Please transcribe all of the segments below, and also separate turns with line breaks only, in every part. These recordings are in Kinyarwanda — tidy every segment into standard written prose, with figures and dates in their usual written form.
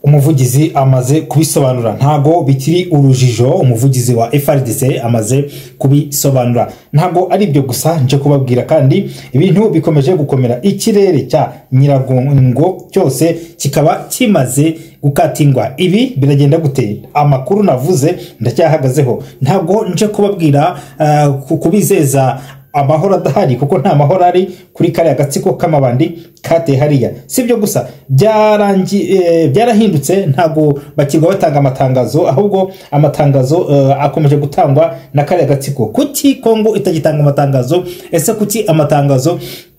umuvugizi amaze kubisobanura ntago bikiri urujijo. Umuvugizi wa FARDC amaze kubisobanura. Ntago ari byo gusa nje kubabwira kandi ibintu bikomeje gukomera. Ikirere cya Nyiragongo cyose kikaba kimaze gukatingwa. Ibi biragenda gute? Amakuru navuze ndacyahagazeho. Ntago nje kubabwira kubizeza amahoro adahari kuko nta mahoro ari kuri kare agatsiko k'amabandi kate hariya. Sibyo gusa byarahindutse, ntago bakirwa batanga amatangazo, ahubwo amatangazo akomeje gutangwa na kare agatsiko. Kuki Kongo itagitanga amatangazo? Ese kuki amatangazo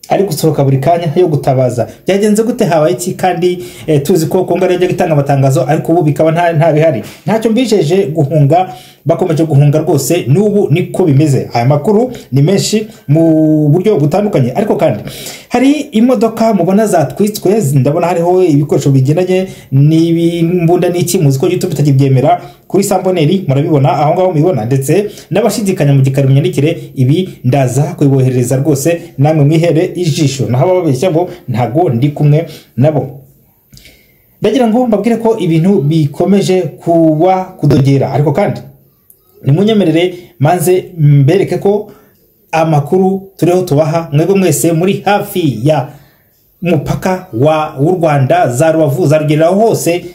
ari gusohoka buri kanya yo gutabaza? Byagenze gute? Habaye iki? Kandi tuzi ko Kongo ari gutanga amatangazo ariko ubu bikaba nta bihari. Ntacyo mbijeje guhunga, bakomeje guhunga rwose. N'ubu niko bimeze. Aya makuru ni menshi mu buryo butandukanye, ariko kandi hari imodoka mubona zatwitswe. Ndabona hariho ibikoresho bigendanye n'ibimbunda n'iki, muzi ko YouTube itagibyemera. Kuri Samboneri murabibona aho ngaho mubibona, ndetse n'abashidikanya mu gikari munyandikire. Ibi ndaza kubiboherereza rwose, namwe mwihere ijisho. Naho bababeshya ngo ntago ndi kumwe nabo. Ndagira ngo mbabwire ko ibintu bikomeje kuwa kudogera, ariko kandi nimunyemerere manze mbereke ko amakuru turiho tubaha mwebwe mwese muri hafi ya mupaka w'u Rwanda, za Rubavu, za Rugerero hose,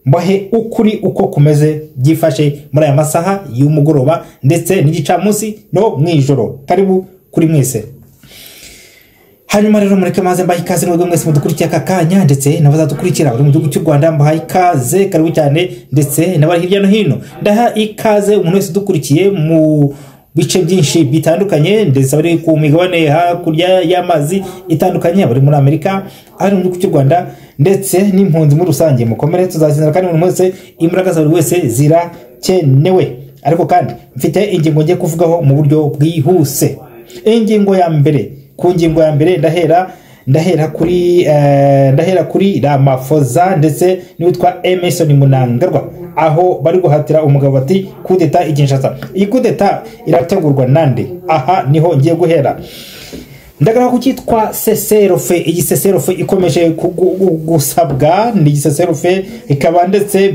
mbahe ukuri uko kumeze byifashe muri aya masaha y'umugoroba ndetse n'igicamunsi no mwijoro. Karibu kuri mwese. Hanyuma rero mureke maze mbahe ikaze mwebwe mwese mudukurikiye aka kanya, ndetse n'abazadukurikira bari mu gihugu cy'u Rwanda mbahe ikaze. Karibu cyane, ndetse n'abari hirya no hino ndaha ikaze umuntu wese dukurikiye mu bice byinshi bitandukanye, ndetse bari ku migabane hakurya y'amazi itandukanye, bari muri Amerika, ari mu gihugu cy'u Rwanda, ndetse n'impunzi muri rusange. Mukomere, tuzazinira kandi umuntu wese imbaraga za buri wese zirakenewe. Ariko kandi mfite ingingo ngiye kuvugaho mu buryo bwihuse. Ingingo ya mbere, ku ngingo ya mbere ndahera kuri Ramaphosa ndetse n'uwitwa Emerson Mnangagwa, aho bari guhatira umugabo bati kudeta ikinshasa. Iyi kudeta irategurwa nande? Aha niho ngiye guhera. Ndagaruka ku cyitwa cessez-le-feu. Iyi cessez-le-feu ikomeje gusabwa, ni cessez-le-feu ikaba ndetse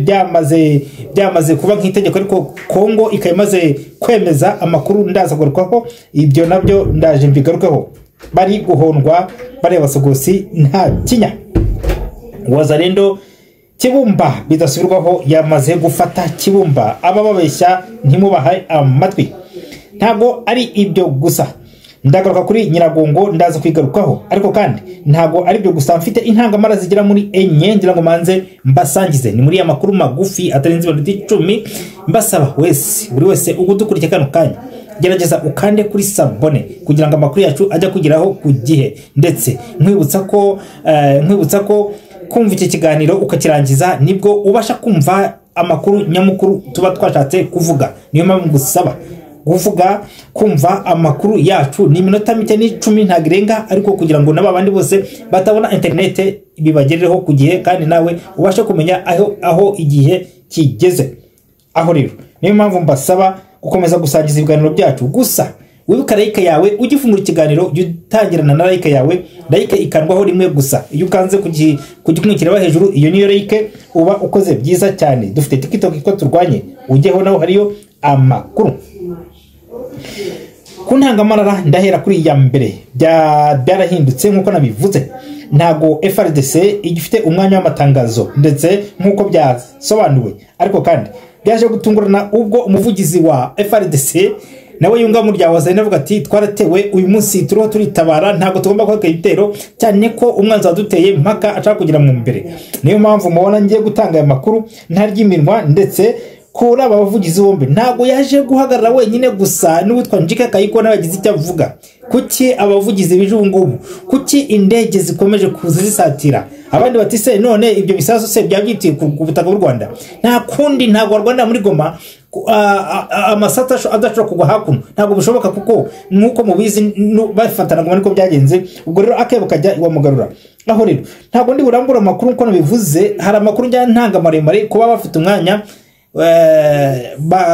byamaze kuba nk'itegeko, ariko Kongo ikamaze kwemeza. Amakuru ndaza kugarukaho ibyo nabyo, ndaje mbigarukaho. Bari guhondwa bareba Sogosi nta kinya. Wazalendo Kibumba bidasubirwaho yamaze gufata Kibumba. Abababeshya ntimubahaye amatwi. Ntago ari ibyo gusa, ndagaruka kuri Nyiragongo, ndaza kwigarukaho. Ariko kandi ntago ari byo gusa, mfite intangamara zigira muri enye ngira ngo manze mbasangize. Ni muri ya makuru magufi atarenze 10 mbasaba buri wese ugudukurikiye kano kanya, gerageza ukande kuri sabone kugira ngo amakuru yacu ajya kugeraho ku gihe, ndetse nkwibutsa ko kumva iki kiganiro ukakirangiza nibwo ubasha kumva amakuru nyamukuru tuba twashatse kuvuga. Niyo mpamvu ngusaba kumva amakuru yacu ni minota mike ni 10 ntagirenga, ariko kugira ngo n'abandi bose batabona internet bibagereho ku gihe, kandi nawe ubashe kumenya aho igihe kigeze. Aho rero niyo mpamvu mbasaba gukomeza gusangiza ibiganiro byacu. Gusa wibuka like yawe ugifungura ikiganiro, utangirana na like yawe. Like ikandwaho rimwe gusa. Iyo ukanze kugikurikira hejuru, iyo niyo like uba ukoze byiza cyane. Dufite TikTok ko turwanye, ujyeho naho hariyo amakuru. Kuntangamarara ndahera kuri ya mbere. Byarahindutse nkuko nabivuze. Ntago FARDC igifite umwanya w'amatangazo ndetse nkuko byasobanuwe, ariko kandi byaje gutungurana ubwo umuvugizi wa FARDC nawe yunga mu rya Wazalendo avuga ati twaratewe uyu munsi turiho turitabara, ntago tugomba kwaka ibitero, cyane ko umwanzi waduteye mpaka ashaka kugira mu mbere. Niyo mpamvu mubona ngiye gutanga aya makuru ntaryiminwa, ndetse kuri aba bavugizi bombe ntago yaje guhagarara wenyine gusa. N'uwitwa Njike Kayiko n'abagize icyo avuga. Kuki abavugizi bije ubu ngubu? Kuki indege zikomeje kuza zisatira? Abandi bati se none ibyo bisasu se byabyitiye ku butaka bw'u Rwanda? Nta kundi, ntago Rwanda muri Goma amasata adashobora kugwa hakuno, ntago bishoboka, kuko nkuko mubizi bafatana ngo niko byagenze. Ubwo rero akebo kajya iwamugarura. Aho rero ntago ndi burambura amakuru nko nabivuze. Hari amakuru njya ntanga maremare kuba bafite umwanya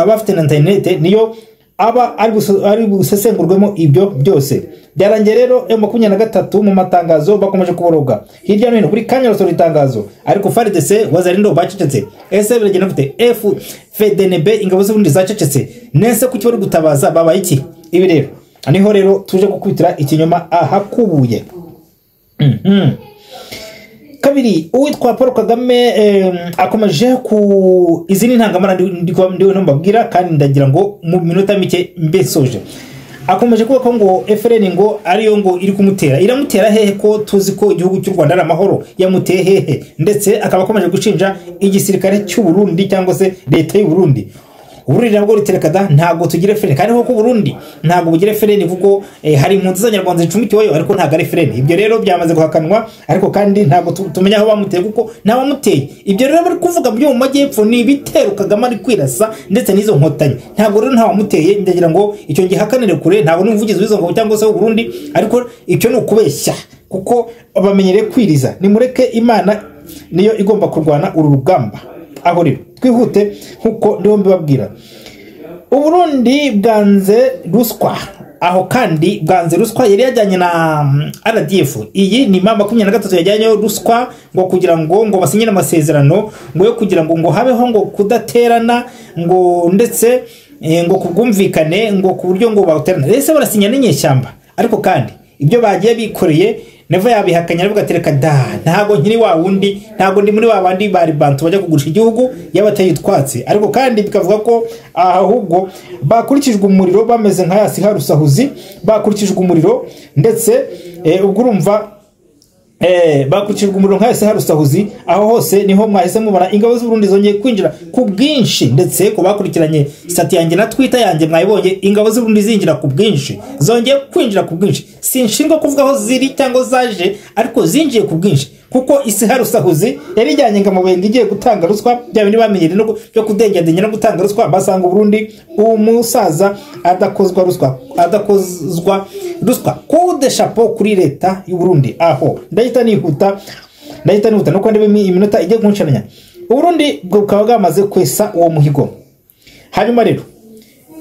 bafite na internet, niyo aba ari busesengurwemo ibyo byose. Byarangiye rero M23 mu matangazo bakomeje kuboroga hirya no hino buri kanya basohora itangazo, ariko FARDC wazarindo bacecetse. Ese biragenda gute? FDNB ingabo z'uburundi zacecetse, nese kuki bari gutabaza baba iki? Ibi rero niho rero tuje gukubitira ikinyoma ahakubuye. Kabiri, uwitwa Paul Kagame akomeje ku izini ntangamara ndiwe mbabwira, kandi ndagira ngo mu minota mike mbesoje. Akomeje kuvuga ko ngo FRN ngo ariyo ngo iri kumutera, iramutera hehe ko tuzi ko igihugu cy'u Rwanda ari amahoro? Yamuteye hehe? Ndetse akaba akomeje gushinja igisirikare cy'u Burundi cyangwa se leta y'u Burundi. Uburundi nabwo riterekada ntago tugira FRN, kandi ko Burundi ntago bugira FRN, vugo hari impunzi z'Abanyarwanda zicumitiweyo ariko ntago ari FRN. Ibyo rero byamaze guhakanwa, ariko kandi ntago tumenya aho bamuteye kuko ntawamuteye. Ibyo rero bari kuvuga byo mu majyepfo ni bitero Kagame ari kwirasa ndetse n'izo nkotanyi, ntago rero ntawamuteye. Ndagira ngo icyo gihakanire kure, ntago n'umuvugizi w'izo ngabo cyangwa se u Burundi, ariko icyo ni ukubeshya kuko bamenyereye kwiriza. Nimureke Imana niyo igomba kurwana uru rugamba. Aho rero twihute nkuko ndiho mbibabwira, Uburundi bwanze ruswa. Aho kandi bwanze ruswa yari yajyanye na RDF. Iyi ni mama 23 yajyanye ruswa ngo kugira ngo basinyire amasezerano ngo yo kugira ngo habeho ngo kudaterana ngo ndetse ngo kubwumvikane ngo ku buryo ngo bawuterana. Ese barasinya n'inyeshyamba, ariko kandi ibyo bagiye bikoreye Neva yabihakanya aravuga ati reka da ntago nkiri wa wundi, ntago ndi muri wa bandi bari bantu bajya kugurisha igihugu yabateye twatsi. Ariko kandi bikavuga ko ahubwo bakurikijwe umuriro bameze nka yasi harusahuzi, bakurikijwe umuriro ndetse ubwo urumva bakurikijwe umuriro nka yasi harusahuzi. Aho hose niho mwahise mubara ingabo z'u Burundi zongeye kwinjira ku bwinshi, ndetse ko bakurikiranye sati yanjye na Twitter yanjye mwayibonye ingabo z'u Burundi zinjira ku bwinshi, zongeye kwinjira ku bwinshi. Sinshinga kuvuga aho ziri cyangwa zaje, ariko zinjiye ku bwinshi kuko isi harusahuzi yari ijyanye ngo mubenge igiye gutanga ruswa. Bya bindi bamenyere no byo kudengedenya no gutanga ruswa, basanga Burundi umusaza adakozwa ruswa coup de chapeau kuri leta y'u Burundi. Aho ndahita nihuta no kwandi iminota ijye kunshanya. Burundi bukaba bwamaze kwesa uwo muhigo. Hanyuma rero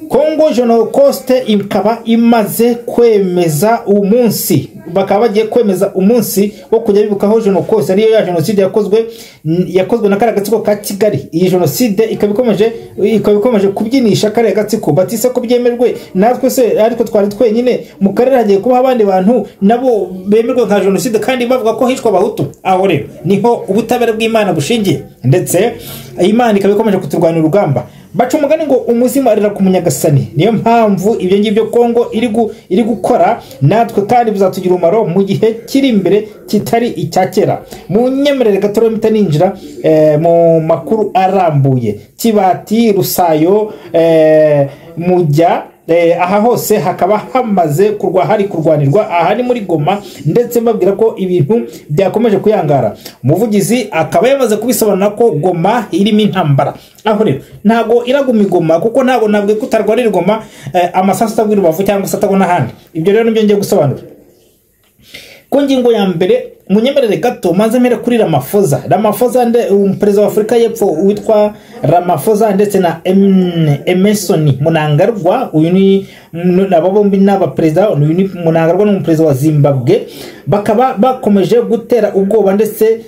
Congo Genocoste ikaba imaze kwemeza umunsi, bakaba bagiye kwemeza umunsi wo kujya bibukaho Genocoste ariyo ya genocide yakozwe na kare gatsiko ka Kigali. Iyi genocide ikabikomeje kubyinisha kare gatsiko batise ko byemerwe natwe se, ariko twari twenyine mu karere hagiye kuba abandi bantu nabo bemerwe nka genocide kandi bavuga ko hishwa abahutu. Aho rero niho ubutabera bw'Imana bushingiye, ndetse Imana ikabikomeje kuturwanira urugamba. Baca umugani ngo umuzimu arira ku munyagasani. Niyo mpamvu ibyo ngibyo Kongo iri gukora natwe kandi bizatugira umumaro mu gihe kiri imbere kitari icyakera. Mu nyemerere gatoro mita ninjira mu makuru arambuye. Kibati, Rusayo, Mujya, aha hose hakaba hamaze kurwanirwa. Aha ni muri Goma, ndetse mbabwira ko ibintu byakomeje kuyangara. Umuvugizi akaba yamaze kubisobanura ko Goma irimo intambara. Aho rero ntago iraguma Goma kuko ntabwo kutarwanira Goma amasasu atagwira Rubavu cyangwa se atagona handi. Ibyo rero nibyo ngiye gusobanura. Ku ngingo ya mbere munyemerere gato manze mere kuri Ramaphosa umuperezida wa Afurika y'Epfo witwa Ramaphosa ndetse na Emerson Mnangagwa. Uyu ni nabo bombi n'abaperezida. Uyu ni Mnangagwa n'umuperezida wa Zimbabwe, bakaba bakomeje gutera ubwoba, ndetse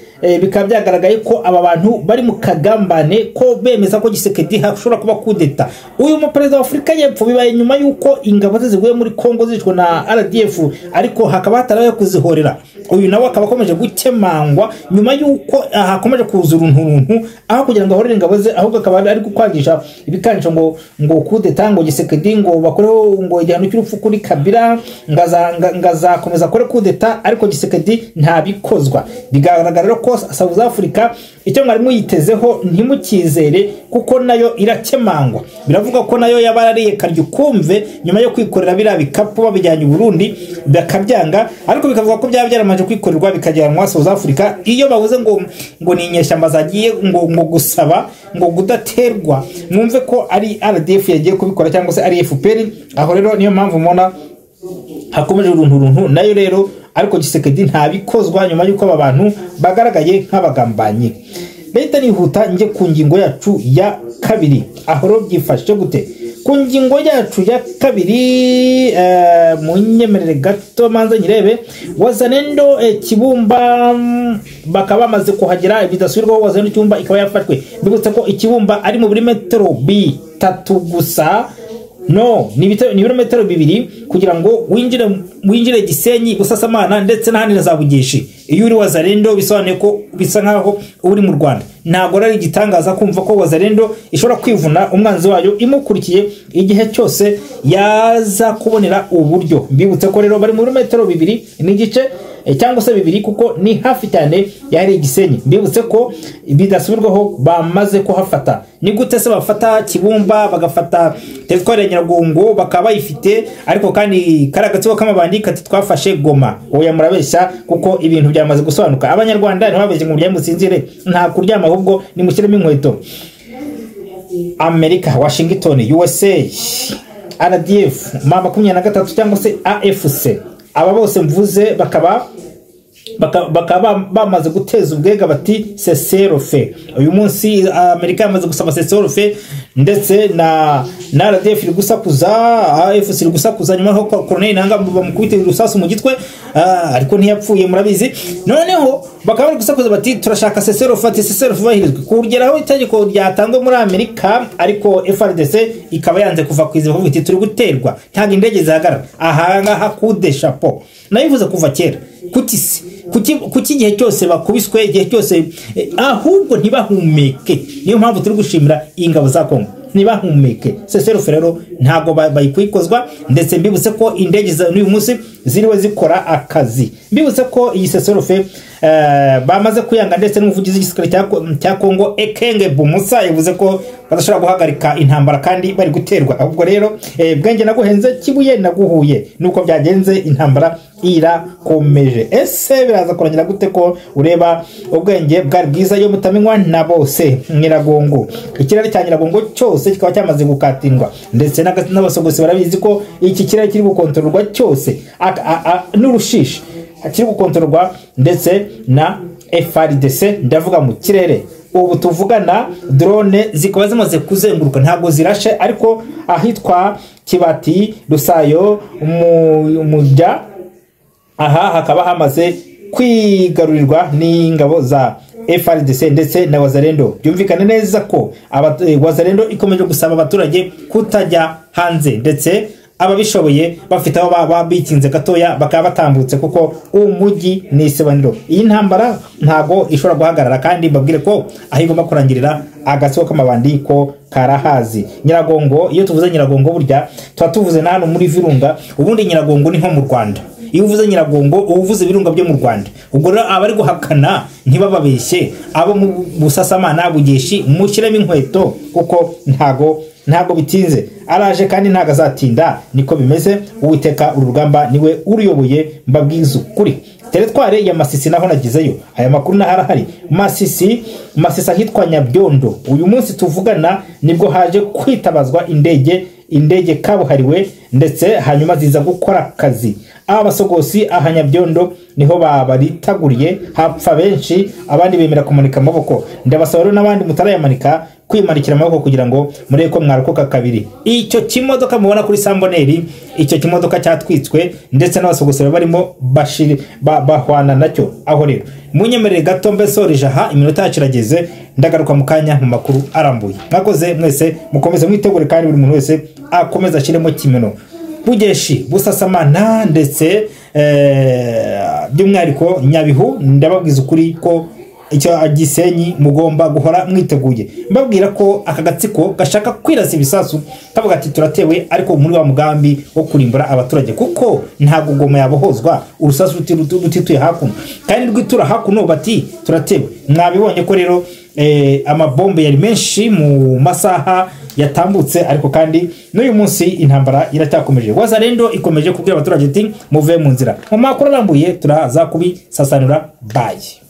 bikaba byagaragaye ko aba bantu bari mu kagambane ko bemeza ko Gisekedi hashobora kuba kudeta. Uyu muperezida wa Afurika y'Epfo bibaye nyuma yuko ingabo zivuye muri Kongo zicwa na RDF, ariko hakaba hataraye kuzihorera. Uyu nawe akaba akomeje gukemangwa nyuma yuko hakomeje kuza uruntu aho kugira ngo ahorere ingabo ze, ahubwo akaba ari gukwagisha ibikanisho ngo kudeta, ngo Gisekedi ngo bakoreho ngo igihano cy'urupfu kuri Kabila, ngazakomeza kore kudeta, ariko Gisekedi ntabikozwa. Bigaragara rero ko South Africa icyo mwari muyitezeho ntimukizere kuko nayo irakemangwa. Biravuga ko nayo yabarariye karyo kumve nyuma yo kwikorera bira bikapu babijyanye Burundi bakabyanga, ariko bikavuga ko byaramaje kwikorerwa bikajyanwa South Africa. Iyo bavuze ngo ni inyeshyamba zagiye ngo gusaba ngo gudaterwa, mwumve ko ari RDF yagiye kubikora cyangwa se ari FPR. Aho rero niyo mpamvu mubona hakomeje uruntu nayo rero, ariko Gisekedi ntabikozwa nyuma yuko aba bantu bagaragaye nk'abagambanyi. Leta nihuta nje ku ngingo yacu ya kabiri. Aho rero byifashe gute? ku ngingo yacu ya kabiri mu nyemerere gato manza nyirebe Wazalendo Kibumba bakaba bamaze kuhagera bidasubirwaho. Wazalendo Kibumba ikaba yafashwe, bibutse ko Ikibumba ari mu birometero 3 gusa, no ni ibirometero 2 kugira ngo winjire Gisenyi, Busasamana ndetse n'ahandi za Bugeshi. Iyo uri Wazalendo bisobanuye ko bisa nkaho uri mu Rwanda. Ntago ari igitangaza kumva ko Wazalendo ishobora kwivuna umwanzi wayo imukurikiye igihe cyose yaza kubonera uburyo. Mbibutse ko rero bari mu birometero 2 n'igice cyangwa se 2 kuko ni hafi cyane yari Gisenyi. Mbibutse ko bidasubirwaho bamaze kuhafata. Ni gute se bafata Kibumba bagafata teritwari ya Nyiragongo bakaba bayifite, ariko kandi karagatsiko k'amabandi kati twafashe Goma? Oya murabeshya kuko ibintu byamaze gusobanuka. Abanyarwanda ntibabeshye ngo byamusinzire, nta kuryama ahubwo ni mushyiremo inkweto. Amerika, Washington, USA, RDF, M23 cyangwa se AFC, aba bose mvuze bakaba bamaze guteza ubwega bati cessez-le-feu. Uyu munsi Amerika yamaze gusaba cessez-le-feu ndetse na RDF iri gusakuza, AFC iri gusakuza nyuma ho Colonel Nanga bamukubita urusasu mu gitwe, ariko ntiyapfuye murabizi. Noneho bakaba bari gusakuza bati turashaka cessez-le-feu, cessez-le-feu bahirizwe kugeraho itegeko ryatangwe muri Amerika, ariko FARDC ikaba yanze kuva kwiza bavuga iti turi guterwa ntago indege zihagarara. Aha ngaha kude chapeau nayivuze kuva kera. Kuki igihe cyose bakubiswe, igihe cyose ahubwo ntibahumeke. Niyo mpamvu turi gushimira ingabo za Kongo, ntibahumeke. Cessez-le-feu rero ntago bayikwikozwa, ndetse mbibutse ko indege n'uyu munsi ziriwe zikora akazi. Mbibutse ko iyi cessez-le-feu bamaze kuyanga, ndetse n'umuvugizi w'igisirikare cya Kongo Ekenge Bumusa yavuze ko badashobora guhagarika intambara kandi bari guterwa. Ahubwo rero bwenge naguhenze kibuye naguhuye, nuko byagenze intambara irakomeje. Ese biraza kurangira gute ko ureba ubwenge bwari bwiza yo mutamenywa na bose? Nyiragongo, ikirere cya Nyiragongo cyose kikaba cyamaze gukatirwa, ndetse n'abasogosi barabizi ko iki kirere kiri gukontororwa cyose n'urushishi kiri gukontororwa ndetse na FARDC. Ndavuga mu kirere ubu tuvugana drone zikaba zimaze kuzenguruka, ntago zirashe, ariko ahitwa Kibati, Rusayo, Umujya, aha hakaba hamaze kwigarurirwa n'ingabo za FARDC ndetse na Wazalendo. Byumvikane neza ko Wazalendo ikomeje gusaba abaturage kutajya hanze, ndetse ababishoboye bafite aho babikinze gatoya bakaba batambutse, kuko umujyi ni isebaniro. Iyi ntambara ntago ishobora guhagarara, kandi mbabwire ko ahigomba kurangirira agatsiko k'amabandi ko karahazi. Nyiragongo, iyo tuvuze Nyiragongo burya tuvuze na hano muri Virunga. Ubundi Nyiragongo ni nko mu Rwanda. Iyo uvuze Nyiragongo uvuze ibirunga byo mu Rwanda. Ubwo rero abari guhakana ntibababeshye, abo mu Busasamana, Bugeshi mushyiremo inkweto, kuko ntago bitinze. Araje kandi ntago azatinda, niko bimeze. Uwiteka urugamba niwe uruyoboye, mbabwiza ukuri. Teritware ya Masisi naho nagizeyo aya makuru naharahari. Masisi ahitwa Nyabyondo, uyu munsi tuvugana nibwo haje kwitabazwa indege kabuhariwe, ndetse hanyuma ziza gukora akazi. Abasogosi aha Nyabyondo niho babaritaguriye, hapfa benshi, abandi bemera kumanika amaboko. Ndabasaba rero n'abandi mutarayamanika kwimanikira amaboko kugira ngo murebe ko mwarokoka kabiri. Icyo kimodoka mubona kuri Samboneri, icyo kimodoka cyatwitswe, ndetse n'abasogosi barimo bahwana nacyo. Aho rero munyemerere gato mbesoreje aha, iminota yacu irageze, ndagaruka mu kanya mu makuru arambuye. Mwakoze mwese, mukomeze mwitegure kandi buri muntu wese akomeza ashiremo kimeno. Bugeshi, Busasamana ndetse by'umwihariko Nyabihu, ndababwiza ukuri ko icyo Gisenyi mugomba guhora mwiteguye. Mbabwira ko aka gatsiko gashaka kwirasa ibisasu kavuga ati turatewe, ariko muri wa mugambi wo kurimbura abaturage, kuko ntago Goma yabohozwa urusasu rutituye hakuno, kandi rwitura hakuno bati turatewe. Mwabibonye ko rero amabombe yari menshi mu masaha yatambutse, ariko kandi n'uyu munsi intambara iracyakomeje. Wazalendo ikomeje kubwira abaturage ati muve mu nzira. Mu makuru arambuye turaza kubisasanura. Bye.